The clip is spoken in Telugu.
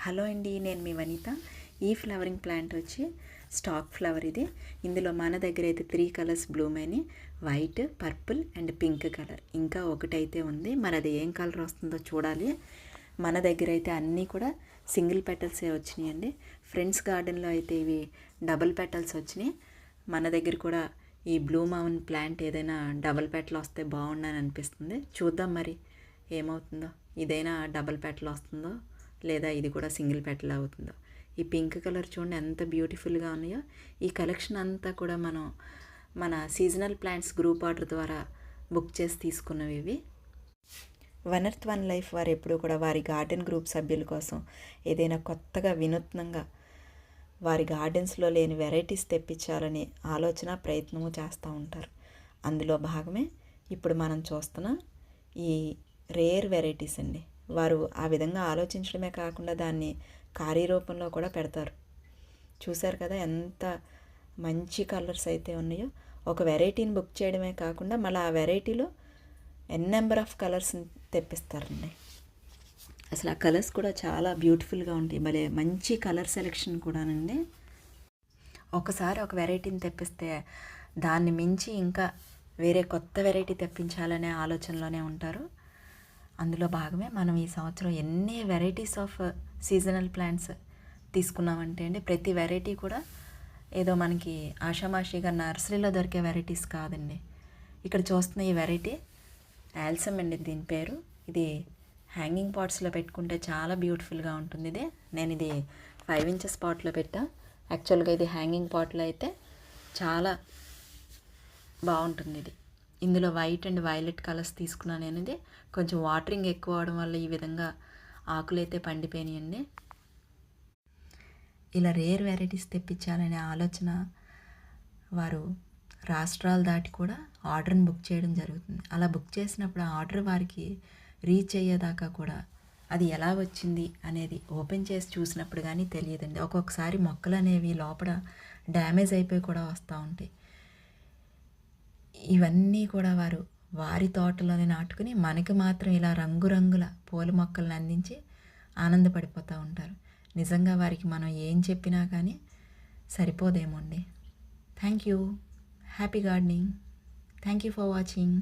హలో అండి, నేను మీ వనిత. ఈ ఫ్లవరింగ్ ప్లాంట్ వచ్చి స్టాక్ ఫ్లవర్ ఇది. ఇందులో మన దగ్గర అయితే 3 కలర్స్ బ్లూమ్ అయినాయి. White, purple and pink colour. ఇంకా ఒకటైతే ఉంది, మరి అది ఏం కలర్ వస్తుందో చూడాలి. మన దగ్గర అయితే అన్నీ కూడా సింగిల్ పెటల్సే వచ్చినాయండి. ఫ్రెండ్స్ గార్డెన్లో అయితే ఇవి డబుల్ పెటల్స్ వచ్చినాయి. మన దగ్గర కూడా ఈ బ్లూ మౌన్ ప్లాంట్ ఏదైనా డబుల్ పెటల్ వస్తే బాగుండని అనిపిస్తుంది. చూద్దాం మరి ఏమవుతుందో. ఇదైనా డబుల్ పెటల్ వస్తుందో లేదా ఇది కూడా సింగిల్ పెటల్ అవుతుందో. ఈ పింక్ కలర్ చూడండి ఎంత బ్యూటిఫుల్గా ఉన్నాయో. ఈ కలెక్షన్ అంతా కూడా మన సీజనల్ ప్లాంట్స్ గ్రూప్ ఆర్డర్ ద్వారా బుక్ చేసి తీసుకున్నవి ఇవి. వన్ ఎర్త్ వన్ లైఫ్ వారు ఎప్పుడూ కూడా వారి గార్డెన్ గ్రూప్ సభ్యుల కోసం ఏదైనా కొత్తగా వినూత్నంగా వారి గార్డెన్స్లో లేని వెరైటీస్ తెప్పించాలని ఆలోచన ప్రయత్నము చేస్తూ ఉంటారు. అందులో భాగమే ఇప్పుడు మనం చూస్తున్న ఈ రేర్ వెరైటీస్ అండి. వారు ఆ విధంగా ఆలోచించడమే కాకుండా దాన్ని కార్యరూపంలో కూడా పెడతారు. చూశారు కదా ఎంత మంచి కలర్స్ అయితే ఉన్నాయో. ఒక వెరైటీని బుక్ చేయడమే కాకుండా మళ్ళీ ఆ వెరైటీలో నెంబర్ ఆఫ్ కలర్స్ తెప్పిస్తారండి. అసలు ఆ కలర్స్ కూడా చాలా బ్యూటిఫుల్గా ఉంటాయి. భలే మంచి కలర్ సెలెక్షన్ కూడానండి. ఒకసారి ఒక వెరైటీని తెప్పిస్తే దాన్ని మించి ఇంకా వేరే కొత్త వెరైటీ తెప్పించాలనే ఆలోచనలోనే ఉంటారు. అందులో భాగమే మనం ఈ సంవత్సరం ఎన్ని వెరైటీస్ ఆఫ్ సీజనల్ ప్లాంట్స్ తీసుకున్నామంటే అండి, ప్రతి వెరైటీ కూడా ఏదో మనకి ఆషామాషిగా నర్సరీలో దొరికే వెరైటీస్ కాదండి. ఇక్కడ చూస్తున్న ఈ వెరైటీ ఆల్సమ్ అండి దీని పేరు. ఇది హ్యాంగింగ్ పాట్స్లో పెట్టుకుంటే చాలా బ్యూటిఫుల్గా ఉంటుంది. నేను ఇది 5 ఇంచెస్ పాట్లో పెట్టా. యాక్చువల్గా ఇది హ్యాంగింగ్ పాట్లో అయితే చాలా బాగుంటుంది. ఇది ఇందులో వైట్ అండ్ వైలెట్ కలర్స్ తీసుకున్నాను నేను. ఇది కొంచెం వాటరింగ్ ఎక్కువ అవడం వల్ల ఈ విధంగా ఆకులు అయితే పండిపోయినాయండి. ఇలా రేర్ వెరైటీస్ తెప్పించాలనే ఆలోచన వారు రాష్ట్రాలు దాటి కూడా ఆర్డర్ని బుక్ చేయడం జరుగుతుంది. అలా బుక్ చేసినప్పుడు ఆ ఆర్డర్ వారికి రీచ్ అయ్యేదాకా కూడా అది ఎలా వచ్చింది అనేది ఓపెన్ చేసి చూసినప్పుడు కానీ తెలియదండి. ఒక్కొక్కసారి మొక్కలు అనేవి లోపల డ్యామేజ్ అయిపోయి కూడా వస్తూ ఉంటాయి. ఇవన్నీ కూడా వారి తోటలోనే నాటుకుని మనకి మాత్రం ఇలా రంగురంగుల పూల మొక్కలను అందించి ఆనందపడిపోతూ ఉంటారు. నిజంగా వారికి మనం ఏం చెప్పినా కానీ సరిపోదేమో అండి. Thank you. Happy gardening. Thank you for watching.